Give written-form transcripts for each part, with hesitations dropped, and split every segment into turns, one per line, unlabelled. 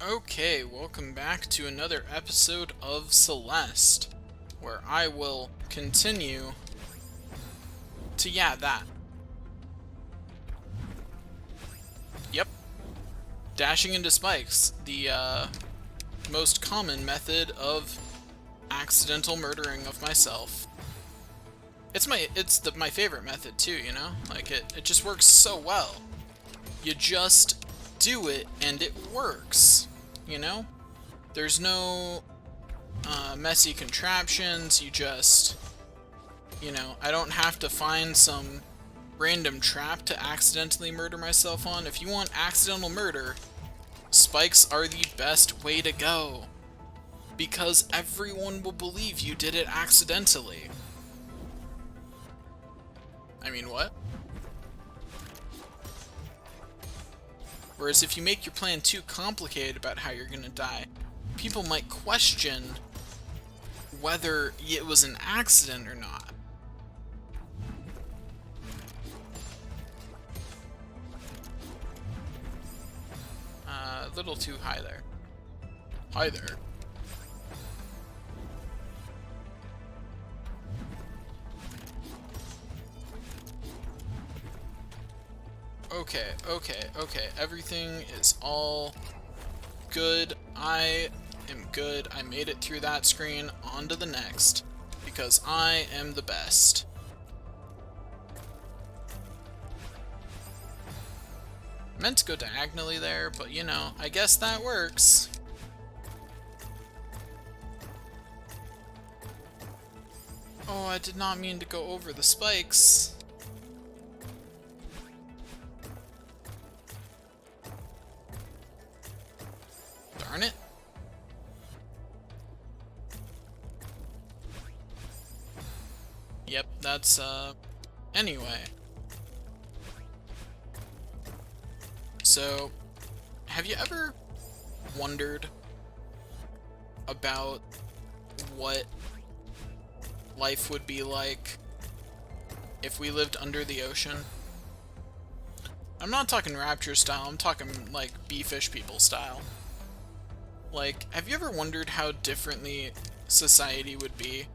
Okay, welcome back to another episode of Celeste, where I will continue to, that. Yep, dashing into spikes, the most common method of accidental murdering of myself. It's my favorite method too, you know? Like, it just works so well. You just do it and it works, you know? There's no messy contraptions. I don't have to find some random trap to accidentally murder myself on. If you want accidental murder, spikes are the best way to go, because everyone will believe you did it accidentally. I mean, what? Whereas if you make your plan too complicated about how you're gonna die, people might question whether it was an accident or not. A little too high there. Hi there. Okay. Everything is all good. I am good. I made it through that screen. On to the next. Because I am the best. Meant to go diagonally there, but you know, I guess that works. Oh, I did not mean to go over the spikes. Darn it. Yep, that's, anyway. So, have you ever wondered about what life would be like if we lived under the ocean? I'm not talking Rapture style, I'm talking, like, bee-fish people style. Like, have you ever wondered how differently society would be?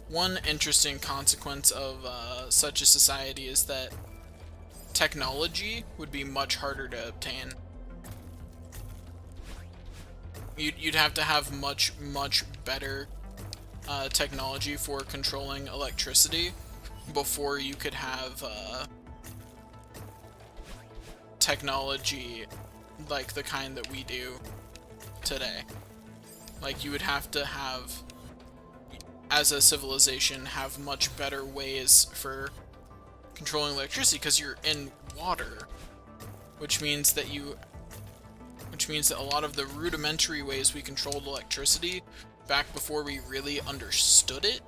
One interesting consequence of such a society is that technology would be much harder to obtain. You'd have to have much better technology for controlling electricity before you could have technology like the kind that we do today. Like, you would have to have, as a civilization, have much better ways for controlling electricity, because you're in water, which means that a lot of the rudimentary ways we controlled electricity back before we really understood it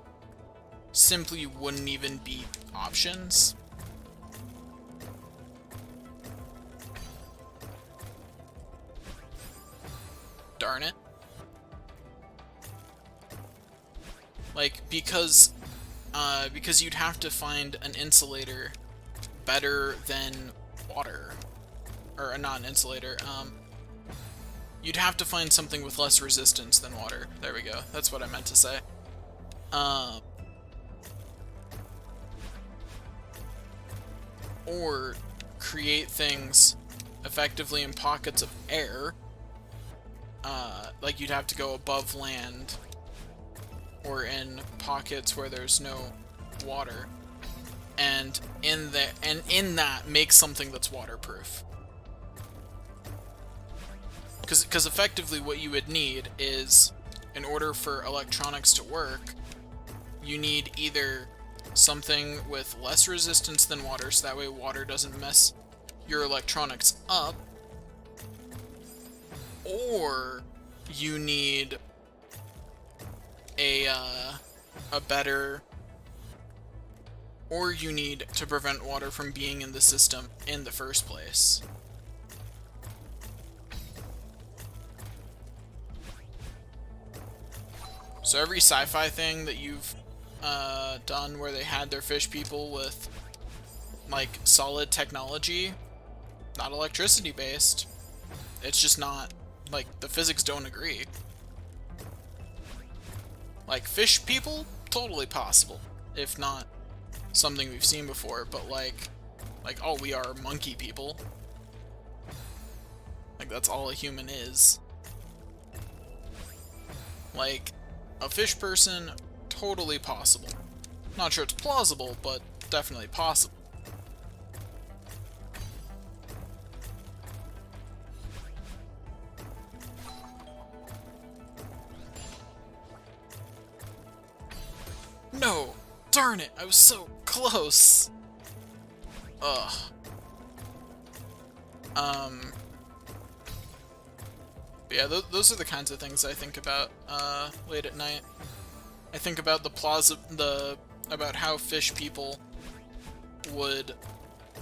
simply wouldn't even be options. Darn it. Like, because you'd have to find an insulator better than water. Or not an insulator, you'd have to find something with less resistance than water. There we go. That's what I meant to say. Or create things effectively in pockets of air. Like, you'd have to go above land, or in pockets where there's no water, and in that make something that's waterproof. Because effectively what you would need is, in order for electronics to work, you need either something with less resistance than water, so that way water doesn't mess your electronics up, or you need or you need to prevent water from being in the system in the first place. So every sci-fi thing that you've done where they had their fish people with, like, solid technology, not electricity based. It's just not, like, the physics don't agree. Like, fish people, totally possible, if not something we've seen before, but like, oh, we are monkey people. Like, that's all a human is. Like, a fish person, totally possible. Not sure it's plausible, but definitely possible. No! Darn it! I was so close! Ugh. But yeah, those are the kinds of things I think about, late at night. I think about about how fish people would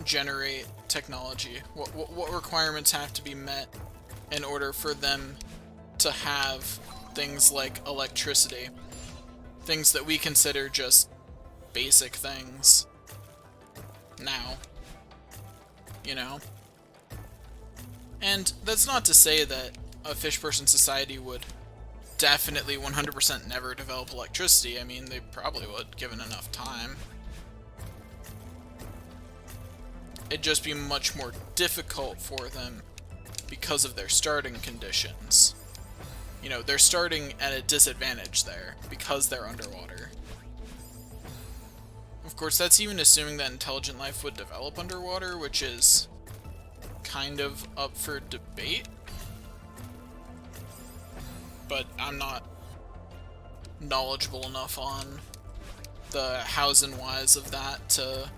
generate technology. What requirements have to be met in order for them to have things like electricity. Things that we consider just basic things now. You know? And that's not to say that a fish person society would definitely 100% never develop electricity. I mean, they probably would, given enough time. It'd just be much more difficult for them because of their starting conditions. You know, they're starting at a disadvantage there, because they're underwater. Of course, that's even assuming that intelligent life would develop underwater, which is kind of up for debate. But I'm not knowledgeable enough on the hows and whys of that to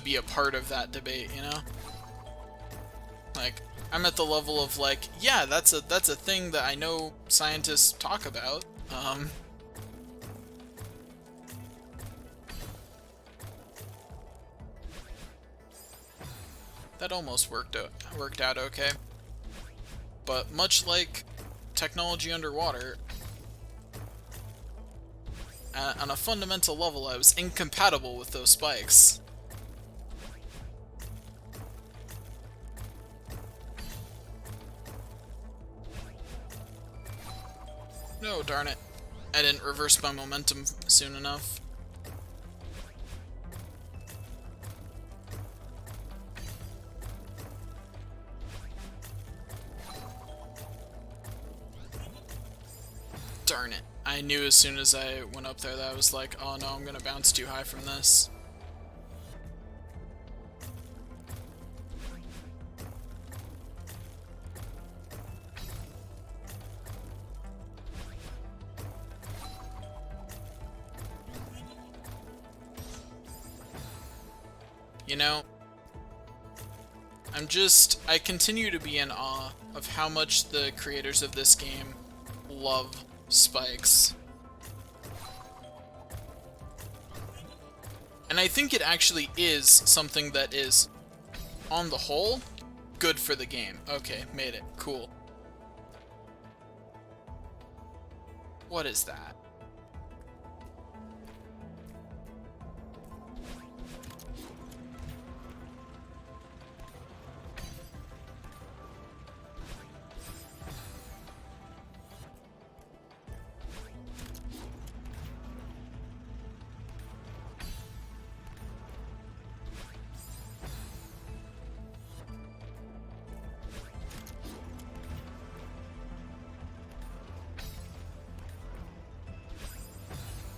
be a part of that debate, you know? Like, I'm at the level of like, yeah, that's a thing that I know scientists talk about. That almost worked out okay. But much like technology underwater, on a fundamental level, I was incompatible with those spikes. No, darn it. I didn't reverse my momentum soon enough. Darn it. I knew as soon as I went up there that I was like, oh no, I'm gonna bounce too high from this. You know, I continue to be in awe of how much the creators of this game love spikes. And I think it actually is something that is, on the whole, good for the game. Okay, made it. Cool. What is that?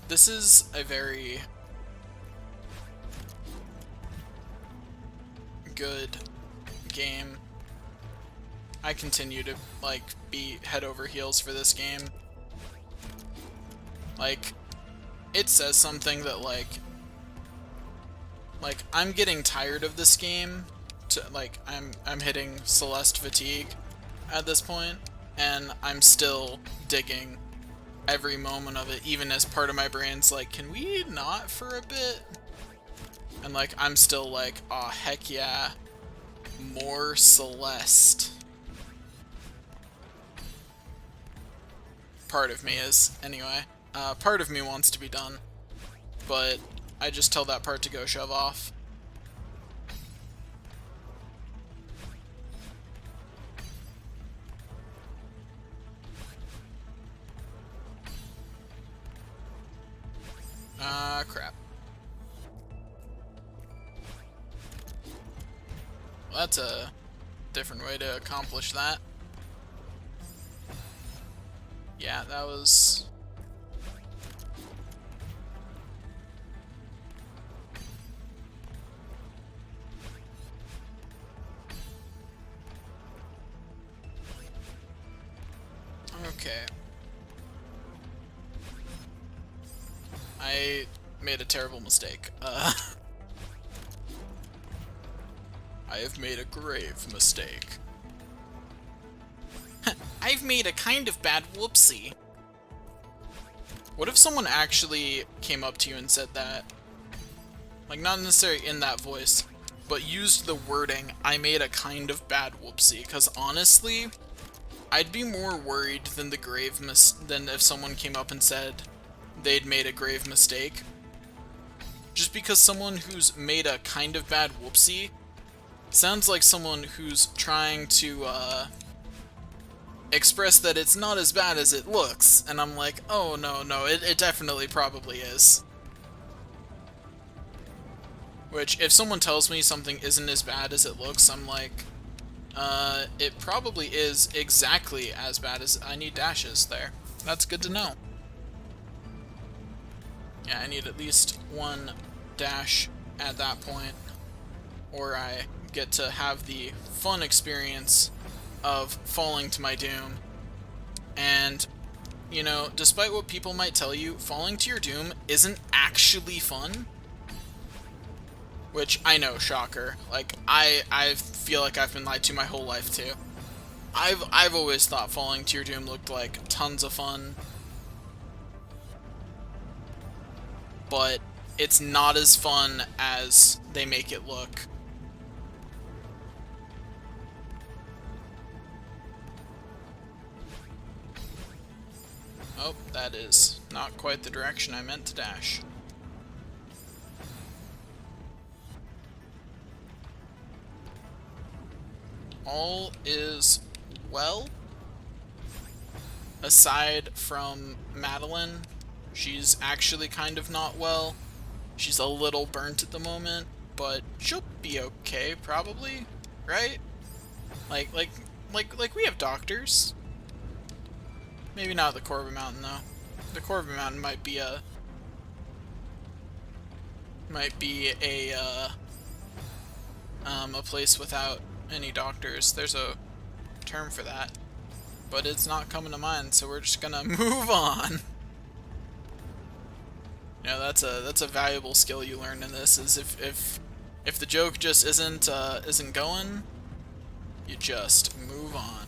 This is a very good game. I continue to, like, be head over heels for this game. Like, it says something that, like, I'm getting tired of this game. I'm hitting Celeste fatigue at this point, and I'm still digging every moment of it, even as part of my brain's like, can we not for a bit? And like, I'm still like, aw, heck yeah, more Celeste. Part of me is, anyway. Part of me wants to be done, but I just tell that part to go shove off. Ah, crap. Well, that's a different way to accomplish that. Yeah, that was... Okay. I made a terrible mistake. I have made a grave mistake. I've made a kind of bad whoopsie. What if someone actually came up to you and said that? Like, not necessarily in that voice, but used the wording, I made a kind of bad whoopsie. Because honestly, I'd be more worried than than if someone came up and said they'd made a grave mistake. Just because someone who's made a kind of bad whoopsie sounds like someone who's trying to, express that it's not as bad as it looks, and I'm like, oh no, it definitely probably is. Which, if someone tells me something isn't as bad as it looks, I'm like, it probably is exactly as bad as... I need dashes there. That's good to know. Yeah, I need at least one dash at that point, or I get to have the fun experience of falling to my doom. And, you know, despite what people might tell you, falling to your doom isn't actually fun. Which, I know, shocker. Like, I feel like I've been lied to my whole life, too. I've always thought falling to your doom looked like tons of fun. But it's not as fun as they make it look. Oh, that is not quite the direction I meant to dash. All is well. Aside from Madeline, she's actually kind of not well. She's a little burnt at the moment, but she'll be okay, probably, right? Like we have doctors. Maybe not the Corbin Mountain, though. The Corbin Mountain might be a place without any doctors. There's a term for that, but it's not coming to mind, so we're just gonna move on. You know, that's a valuable skill you learn in this, is if the joke just isn't going, you just move on.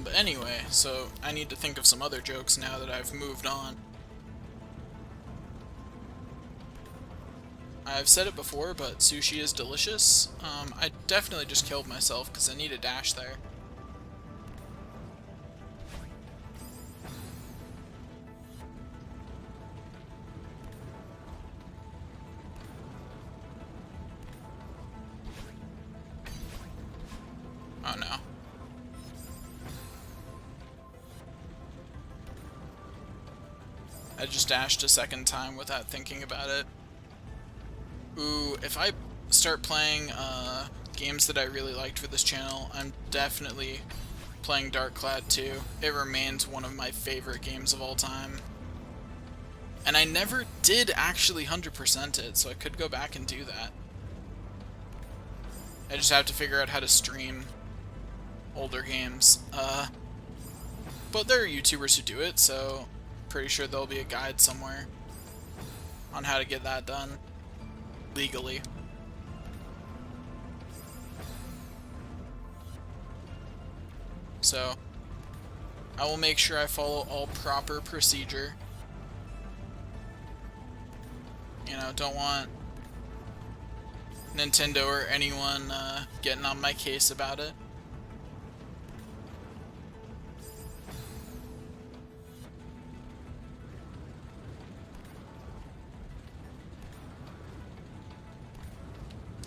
But anyway, so I need to think of some other jokes now that I've moved on. I've said it before, but sushi is delicious. I definitely just killed myself because I need a dash there. Oh no. I just dashed a second time without thinking about it. Ooh, if I start playing games that I really liked for this channel, I'm definitely playing Dark Cloud 2. It remains one of my favorite games of all time. And I never did actually 100% it, so I could go back and do that. I just have to figure out how to stream older games. But there are YouTubers who do it, so pretty sure there'll be a guide somewhere on how to get that done legally. So I will make sure I follow all proper procedure. You know, don't want Nintendo or anyone getting on my case about it.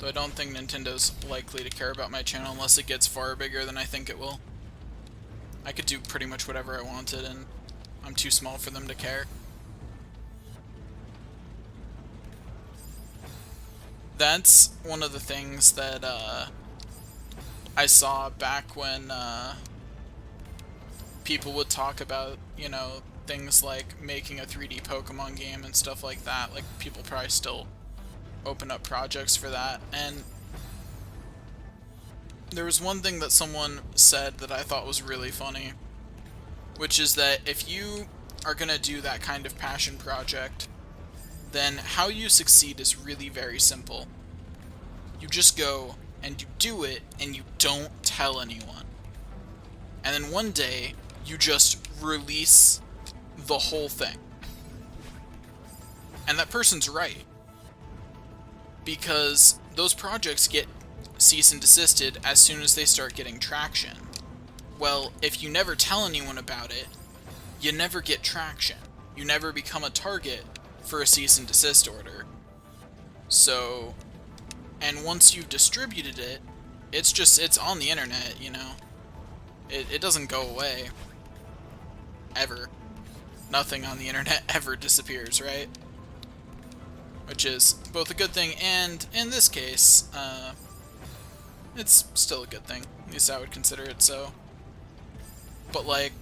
So I don't think Nintendo's likely to care about my channel unless it gets far bigger than I think it will. I could do pretty much whatever I wanted, and I'm too small for them to care. That's one of the things that I saw back when people would talk about, you know, things like making a 3D Pokemon game and stuff like that. Like, people probably still open up projects for that. And there was one thing that someone said that I thought was really funny, which is that if you are gonna do that kind of passion project, then how you succeed is really very simple. You just go and you do it and you don't tell anyone. And then one day, you just release the whole thing. And that person's right. Because those projects get cease and desisted as soon as they start getting traction. Well, if you never tell anyone about it, you never get traction. You never become a target for a cease and desist order. So, and once you've distributed it, it's on the internet, you know. It doesn't go away. Ever. Nothing on the internet ever disappears, right? Which is both a good thing and, in this case, it's still a good thing. At least I would consider it so. But, like,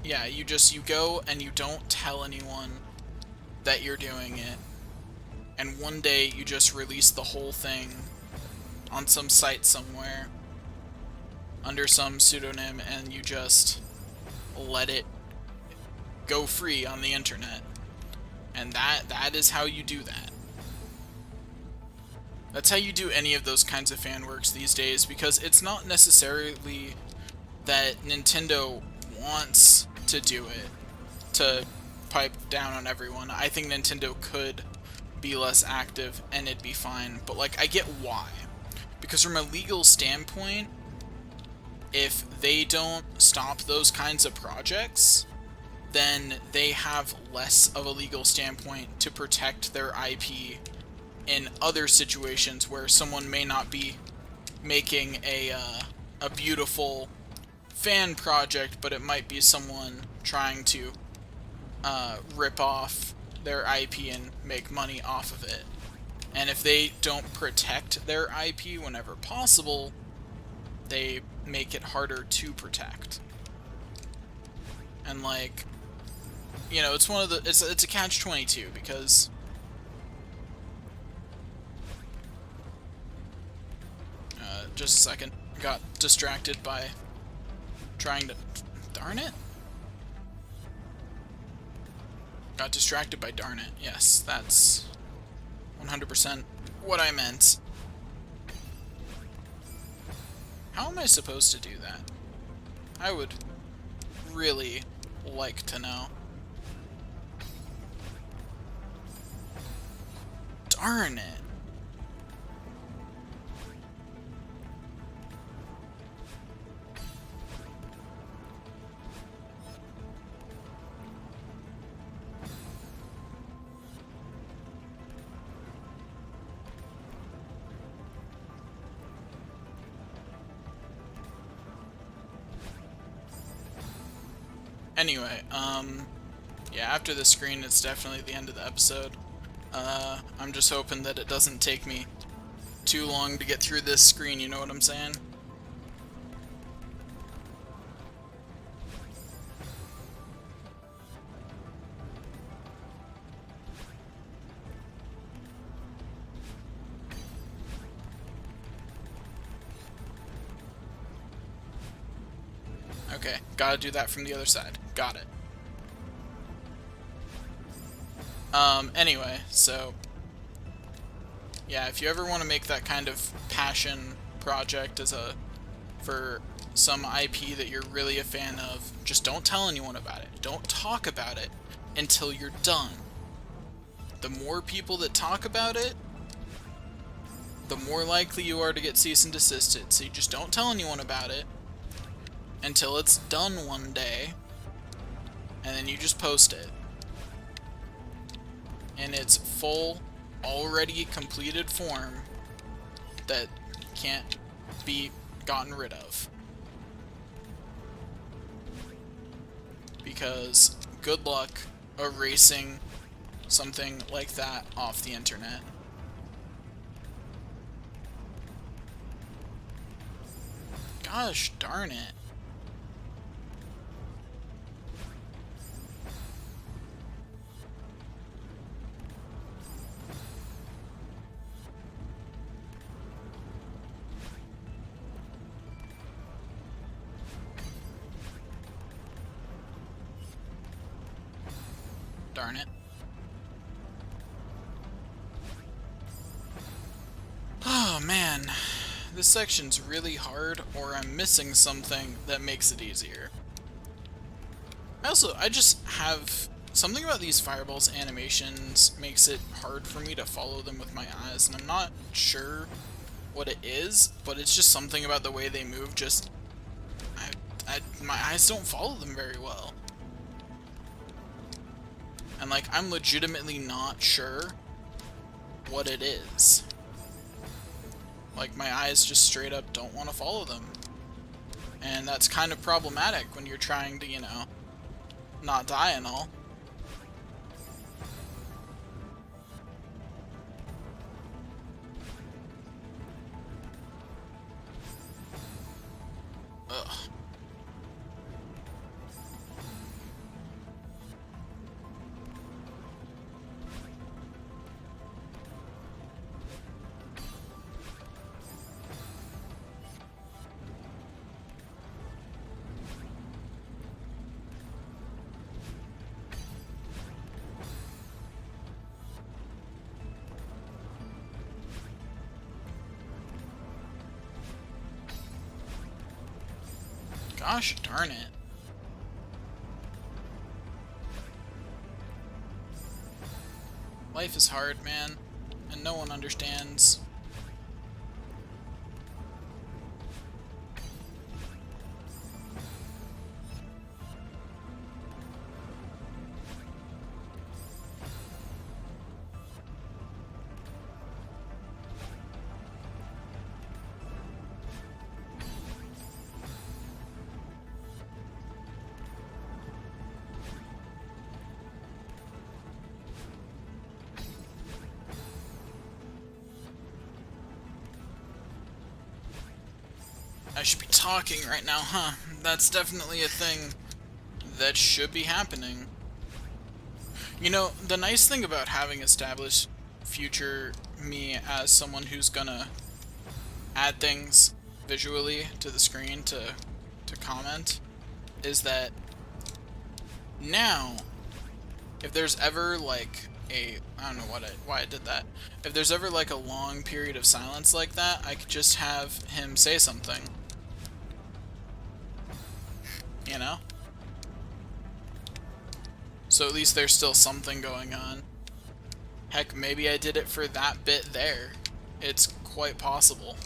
yeah, you go and you don't tell anyone that you're doing it. And one day you just release the whole thing on some site somewhere under some pseudonym, and you just let it go free on the internet. And that is how you do that. That's how you do any of those kinds of fan works these days, because it's not necessarily that Nintendo wants to do it to pipe down on everyone. I think Nintendo could be less active and it'd be fine, but like, I get why. Because from a legal standpoint, if they don't stop those kinds of projects, then they have less of a legal standpoint to protect their IP in other situations where someone may not be making a beautiful fan project, but it might be someone trying to rip off their IP and make money off of it. And if they don't protect their IP whenever possible, they make it harder to protect. And like, you know, it's one of the it's a catch-22 because just a second, got distracted by trying to, darn it. Got distracted by darn it. Yes, that's 100% what I meant. How am I supposed to do that? I would really like to know. Darn it. Anyway, yeah, after this screen, it's definitely the end of the episode. I'm just hoping that it doesn't take me too long to get through this screen, you know what I'm saying? Okay, gotta do that from the other side. Got it. Anyway, so yeah, if you ever want to make that kind of passion project for some IP that you're really a fan of, just don't tell anyone about it. Don't talk about it until you're done. The more people that talk about it, the more likely you are to get cease and desisted. So you just don't tell anyone about it until it's done one day, and then you just post it in its full already completed form that can't be gotten rid of. Because good luck erasing something like that off the internet. Gosh darn it. Darn it. Oh man, this section's really hard, or I'm missing something that makes it easier. I just have something about these fireballs animations makes it hard for me to follow them with my eyes, and I'm not sure what it is, but it's just something about the way they move. Just my eyes don't follow them very well. And like, I'm legitimately not sure what it is. Like, my eyes just straight up don't want to follow them. And that's kind of problematic when you're trying to, you know, not die and all. Ugh. Gosh darn it. Life is hard, man, and no one understands. I should be talking right now, huh? That's definitely a thing that should be happening. You know, the nice thing about having established future me as someone who's gonna add things visually to the screen to comment is that now, if there's ever like I don't know why I did that. If there's ever like a long period of silence like that, I could just have him say something. You know? So at least there's still something going on. Heck, maybe I did it for that bit there. It's quite possible.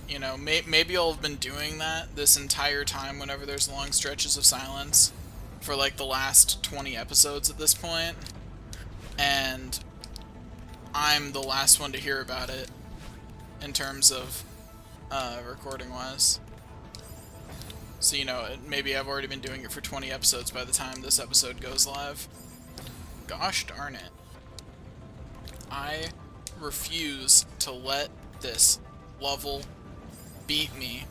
You know, maybe I'll have been doing that this entire time whenever there's long stretches of silence for like the last 20 episodes at this point, and I'm the last one to hear about it in terms of recording-wise. So, you know, maybe I've already been doing it for 20 episodes by the time this episode goes live. Gosh darn it. I refuse to let this level beat me.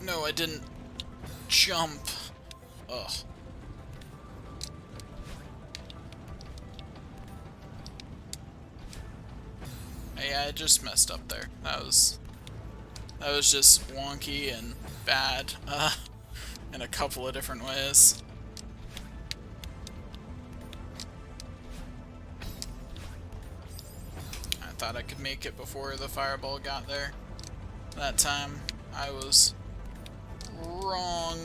No, I didn't jump. Ugh. Yeah, I just messed up there. That was just wonky and bad, in a couple of different ways. I thought I could make it before the fireball got there. That time, I was wrong.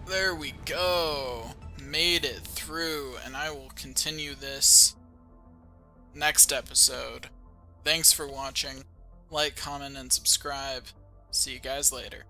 There we go. made it through, and I will continue this next episode. Thanks for watching. Like, comment, and subscribe. See you guys later.